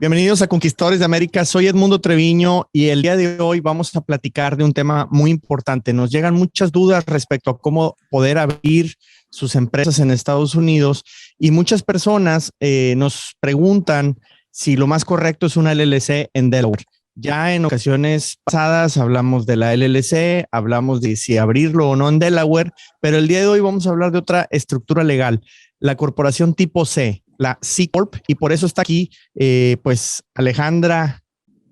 Bienvenidos a Conquistadores de América. Soy Edmundo Treviño y el día de hoy vamos a platicar de un tema muy importante. Nos llegan muchas dudas respecto a cómo poder abrir sus empresas en Estados Unidos y muchas personas nos preguntan si lo más correcto es una LLC en Delaware. Ya en ocasiones pasadas hablamos de la LLC, hablamos de si abrirlo o no en Delaware, pero el día de hoy vamos a hablar de otra estructura legal, la corporación tipo C, la C Corp, y por eso está aquí pues Alejandra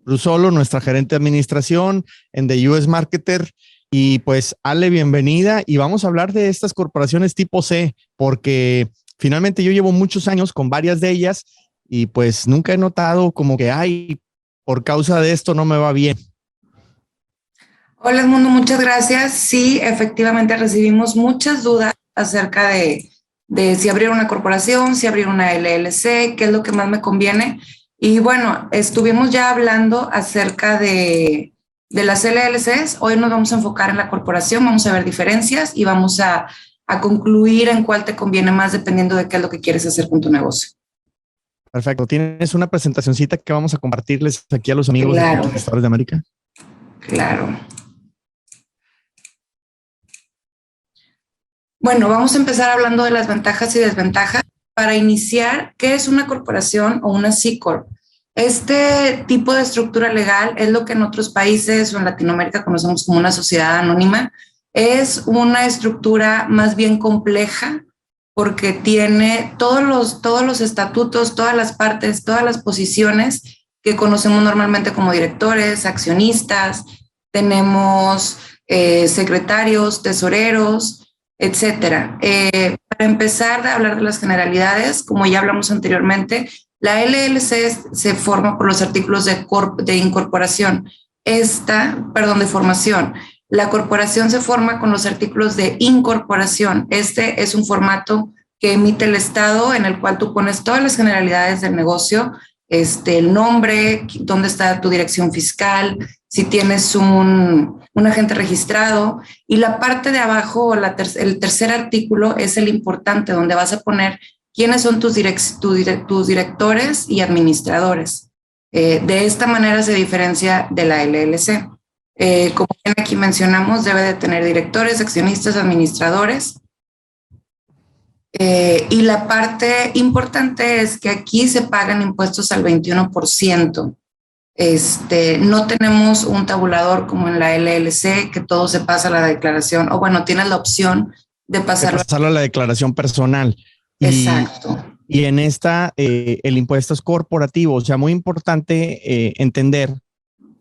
Rusolo, nuestra gerente de administración en The US Marketer. Y pues Ale, bienvenida, y vamos a hablar de estas corporaciones tipo C, porque finalmente yo llevo muchos años con varias de ellas y pues nunca he notado como que, ay, por causa de esto no me va bien. Hola, Edmundo, muchas gracias. Sí, efectivamente recibimos muchas dudas acerca de si abrir una corporación, si abrir una LLC, qué es lo que más me conviene. Y bueno, estuvimos ya hablando acerca de las LLCs. Hoy nos vamos a enfocar en la corporación, vamos a ver diferencias y vamos a concluir en cuál te conviene más dependiendo de qué es lo que quieres hacer con tu negocio. Perfecto. ¿Tienes una presentacioncita que vamos a compartirles aquí a los amigos de Conquistadores de América? Claro. Bueno, vamos a empezar hablando de las ventajas y desventajas. Para iniciar, ¿qué es una corporación o una C Corp? Este tipo de estructura legal es lo que en otros países o en Latinoamérica conocemos como una sociedad anónima. Es una estructura más bien compleja porque tiene todos los estatutos, todas las partes, todas las posiciones que conocemos normalmente como directores, accionistas, tenemos secretarios, tesoreros, etcétera. Para empezar a hablar de las generalidades, como ya hablamos anteriormente, la LLC se forma por los artículos de incorporación. De formación. La corporación se forma con los artículos de incorporación. Este es un formato que emite el Estado en el cual tú pones todas las generalidades del negocio, el nombre, dónde está tu dirección fiscal, si tienes un agente registrado, y la parte de abajo, el tercer artículo es el importante, donde vas a poner quiénes son tus directores y administradores. De esta manera se diferencia de la LLC. Como aquí mencionamos, debe de tener directores, accionistas, administradores. Y la parte importante es que aquí se pagan impuestos al 21%. No tenemos un tabulador como en la LLC, que todo se pasa a la declaración, o bueno, tienes la opción de pasarlo a la declaración personal. Exacto. Y en esta, el impuesto es corporativo, o sea, muy importante entender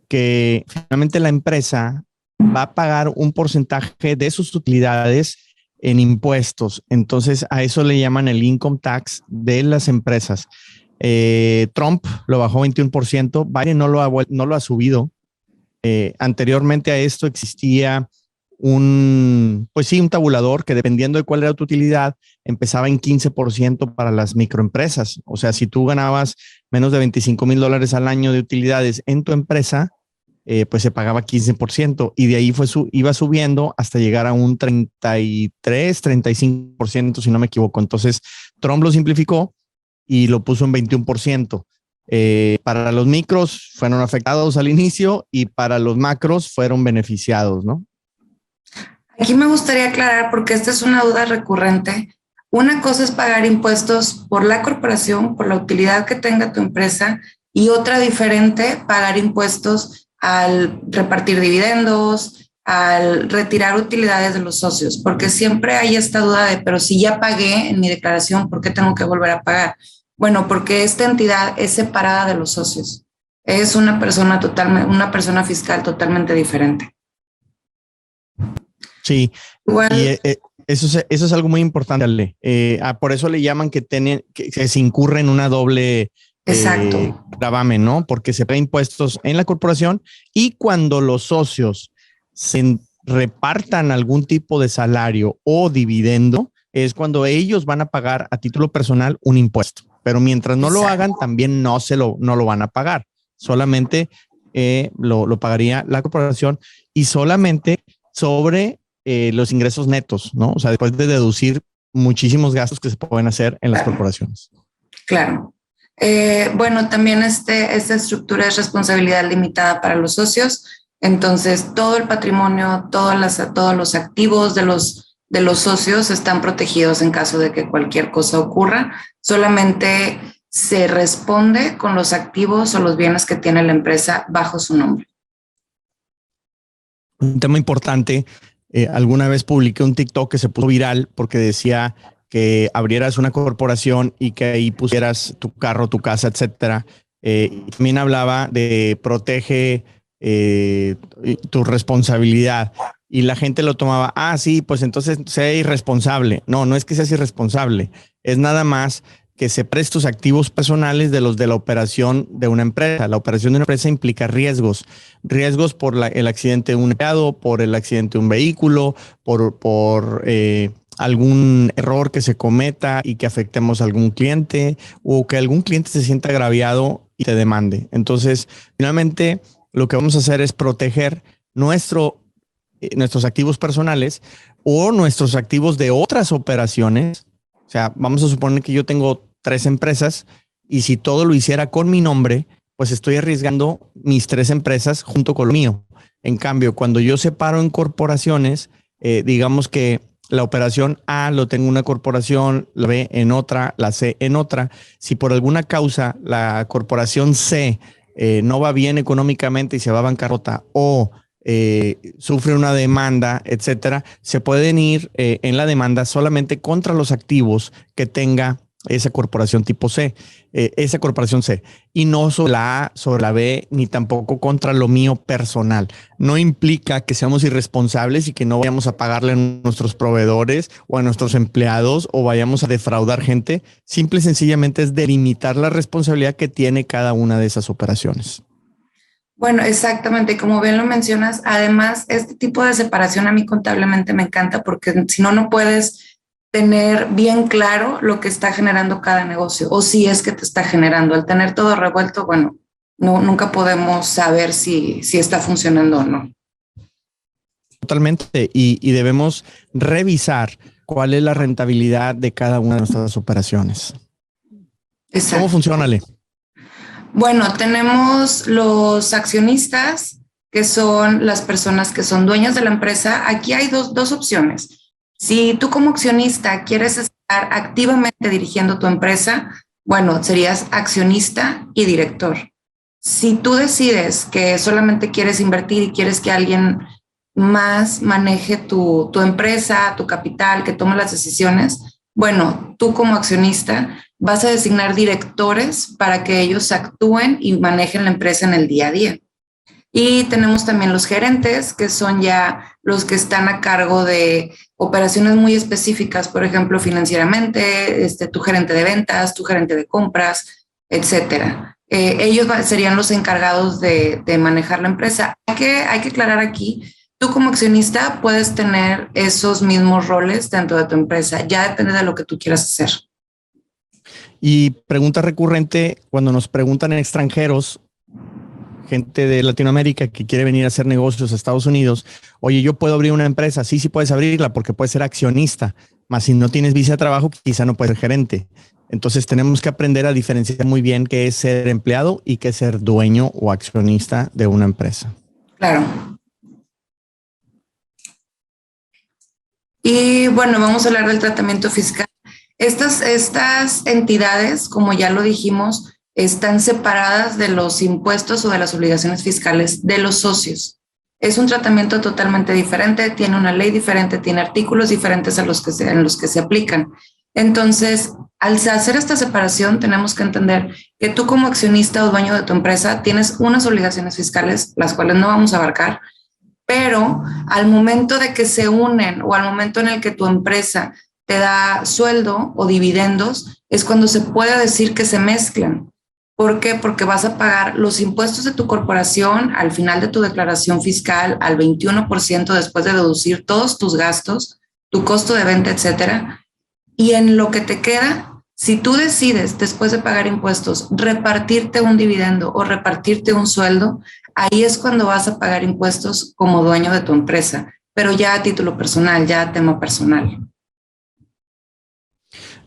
que finalmente la empresa va a pagar un porcentaje de sus utilidades en impuestos. Entonces, a eso le llaman el income tax de las empresas. Trump lo bajó 21%, Biden no lo ha subido. Anteriormente a esto existía un tabulador que dependiendo de cuál era tu utilidad, empezaba en 15% para las microempresas. O sea, si tú ganabas menos de $25,000 al año de utilidades en tu empresa, pues se pagaba 15% y de ahí iba subiendo hasta llegar a un 35%, si no me equivoco. Entonces, Trump lo simplificó y lo puso en 21%. Para los micros fueron afectados al inicio y para los macros fueron beneficiados, ¿no? Aquí me gustaría aclarar, porque esta es una duda recurrente. Una cosa es pagar impuestos por la corporación, por la utilidad que tenga tu empresa, y otra diferente, pagar impuestos al repartir dividendos, al retirar utilidades de los socios, porque siempre hay esta duda de, pero si ya pagué en mi declaración, ¿por qué tengo que volver a pagar? Bueno, porque esta entidad es separada de los socios. Es una persona fiscal totalmente diferente. Sí, igual, y eso es algo muy importante, Ale. Por eso le llaman que se incurre en una doble gravamen, ¿no? Porque se paga impuestos en la corporación y cuando los socios se repartan algún tipo de salario o dividendo, es cuando ellos van a pagar a título personal un impuesto. Pero mientras no lo hagan, también no lo van a pagar. Solamente lo pagaría la corporación y solamente sobre los ingresos netos, ¿no? O sea, después de deducir muchísimos gastos que se pueden hacer en las corporaciones. Claro. Bueno, también esta estructura es responsabilidad limitada para los socios. Entonces, todo el patrimonio, todos los activos de los socios están protegidos en caso de que cualquier cosa ocurra. Solamente se responde con los activos o los bienes que tiene la empresa bajo su nombre. Un tema importante. Alguna vez publiqué un TikTok que se puso viral porque decía que abrieras una corporación y que ahí pusieras tu carro, tu casa, etcétera. También hablaba de protege tu responsabilidad y la gente lo tomaba. Ah, sí, pues entonces sea irresponsable. No, no es que seas irresponsable. Es nada más que separes tus activos personales de los de la operación de una empresa. La operación de una empresa implica riesgos. Riesgos por el accidente de un empleado, por el accidente de un vehículo, por algún error que se cometa y que afectemos a algún cliente o que algún cliente se sienta agraviado y te demande. Entonces, finalmente, lo que vamos a hacer es proteger nuestros activos personales o nuestros activos de otras operaciones. O sea, vamos a suponer que yo tengo 3 empresas y si todo lo hiciera con mi nombre, pues estoy arriesgando mis 3 empresas junto con lo mío. En cambio, cuando yo separo en corporaciones, digamos que la operación A lo tengo en una corporación, la B en otra, la C en otra. Si por alguna causa la corporación C no va bien económicamente y se va a bancarrota o sufre una demanda, etcétera, se pueden ir en la demanda solamente contra los activos que tenga esa corporación tipo C, esa corporación C, y no sobre la A, sobre la B, ni tampoco contra lo mío personal. No implica que seamos irresponsables y que no vayamos a pagarle a nuestros proveedores o a nuestros empleados o vayamos a defraudar gente. Simple y sencillamente es delimitar la responsabilidad que tiene cada una de esas operaciones. Bueno, exactamente, como bien lo mencionas, además, este tipo de separación a mí contablemente me encanta porque si no, no puedes tener bien claro lo que está generando cada negocio o si es que te está generando. Al tener todo revuelto, bueno, nunca podemos saber si está funcionando o no. Totalmente, y debemos revisar cuál es la rentabilidad de cada una de nuestras operaciones. Exacto. ¿Cómo funciona, Ale? Bueno, tenemos los accionistas, que son las personas que son dueñas de la empresa. Aquí hay dos opciones. Si tú como accionista quieres estar activamente dirigiendo tu empresa, bueno, serías accionista y director. Si tú decides que solamente quieres invertir y quieres que alguien más maneje tu empresa, tu capital, que tome las decisiones, bueno, tú como accionista vas a designar directores para que ellos actúen y manejen la empresa en el día a día. Y tenemos también los gerentes, que son ya los que están a cargo de operaciones muy específicas, por ejemplo, financieramente, tu gerente de ventas, tu gerente de compras, etcétera. Ellos serían los encargados de manejar la empresa. Hay que aclarar aquí, tú como accionista puedes tener esos mismos roles dentro de tu empresa, ya depende de lo que tú quieras hacer. Y pregunta recurrente, cuando nos preguntan en extranjeros, gente de Latinoamérica que quiere venir a hacer negocios a Estados Unidos, oye, ¿yo puedo abrir una empresa? Sí, sí puedes abrirla porque puedes ser accionista, mas si no tienes visa de trabajo, quizá no puedes ser gerente. Entonces tenemos que aprender a diferenciar muy bien qué es ser empleado y qué es ser dueño o accionista de una empresa. Claro. Y bueno, vamos a hablar del tratamiento fiscal. Estas entidades, como ya lo dijimos, están separadas de los impuestos o de las obligaciones fiscales de los socios. Es un tratamiento totalmente diferente, tiene una ley diferente, tiene artículos diferentes en los que se aplican. Entonces, al hacer esta separación, tenemos que entender que tú como accionista o dueño de tu empresa tienes unas obligaciones fiscales, las cuales no vamos a abarcar, pero al momento de que se unen o al momento en el que tu empresa te da sueldo o dividendos, es cuando se puede decir que se mezclan. ¿Por qué? Porque vas a pagar los impuestos de tu corporación al final de tu declaración fiscal al 21% después de deducir todos tus gastos, tu costo de venta, etcétera. Y en lo que te queda, si tú decides después de pagar impuestos repartirte un dividendo o repartirte un sueldo, ahí es cuando vas a pagar impuestos como dueño de tu empresa, pero ya a título personal, ya a tema personal.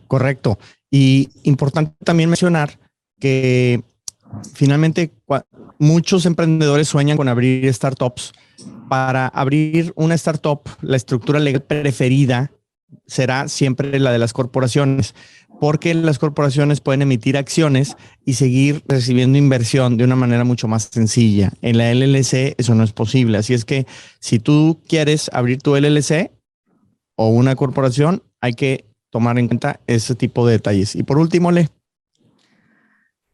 Correcto. Y importante también mencionar que finalmente muchos emprendedores sueñan con abrir startups. Para abrir una startup, la estructura legal preferida será siempre la de las corporaciones, porque las corporaciones pueden emitir acciones y seguir recibiendo inversión de una manera mucho más sencilla. En la LLC eso no es posible. Así es que si tú quieres abrir tu LLC o una corporación, hay que tomar en cuenta ese tipo de detalles. Y por último,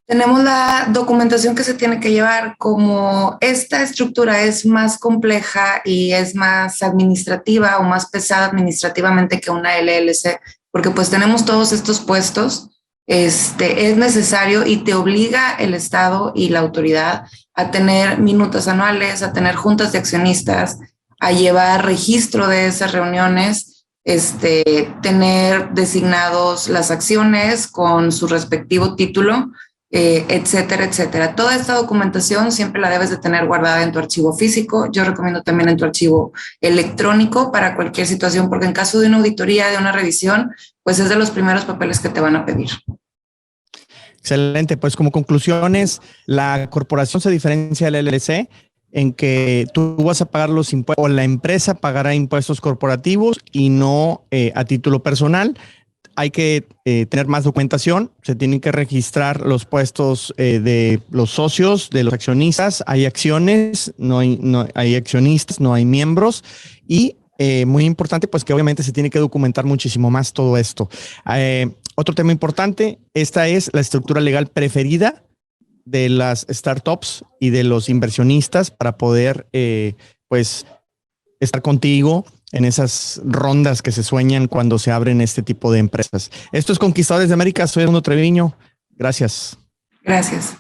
tenemos la documentación que se tiene que llevar. Como esta estructura es más compleja y es más administrativa o más pesada administrativamente que una LLC, porque pues tenemos todos estos puestos, es necesario y te obliga el Estado y la autoridad a tener minutas anuales, a tener juntas de accionistas, a llevar registro de esas reuniones, tener designados las acciones con su respectivo título, etcétera, etcétera. Toda esta documentación siempre la debes de tener guardada en tu archivo físico. Yo recomiendo también en tu archivo electrónico para cualquier situación, porque en caso de una auditoría, de una revisión, pues es de los primeros papeles que te van a pedir. Excelente. Pues como conclusiones, la corporación se diferencia del LLC en que tú vas a pagar los impuestos o la empresa pagará impuestos corporativos y no a título personal. Hay que tener más documentación, se tienen que registrar los puestos de los socios, de los accionistas. Hay acciones, no hay accionistas, no hay miembros y muy importante, pues que obviamente se tiene que documentar muchísimo más todo esto. Otro tema importante, esta es la estructura legal preferida de las startups y de los inversionistas para poder pues estar contigo en esas rondas que se sueñan cuando se abren este tipo de empresas. Esto es Conquistadores de América. Soy Edmundo Treviño. Gracias. Gracias.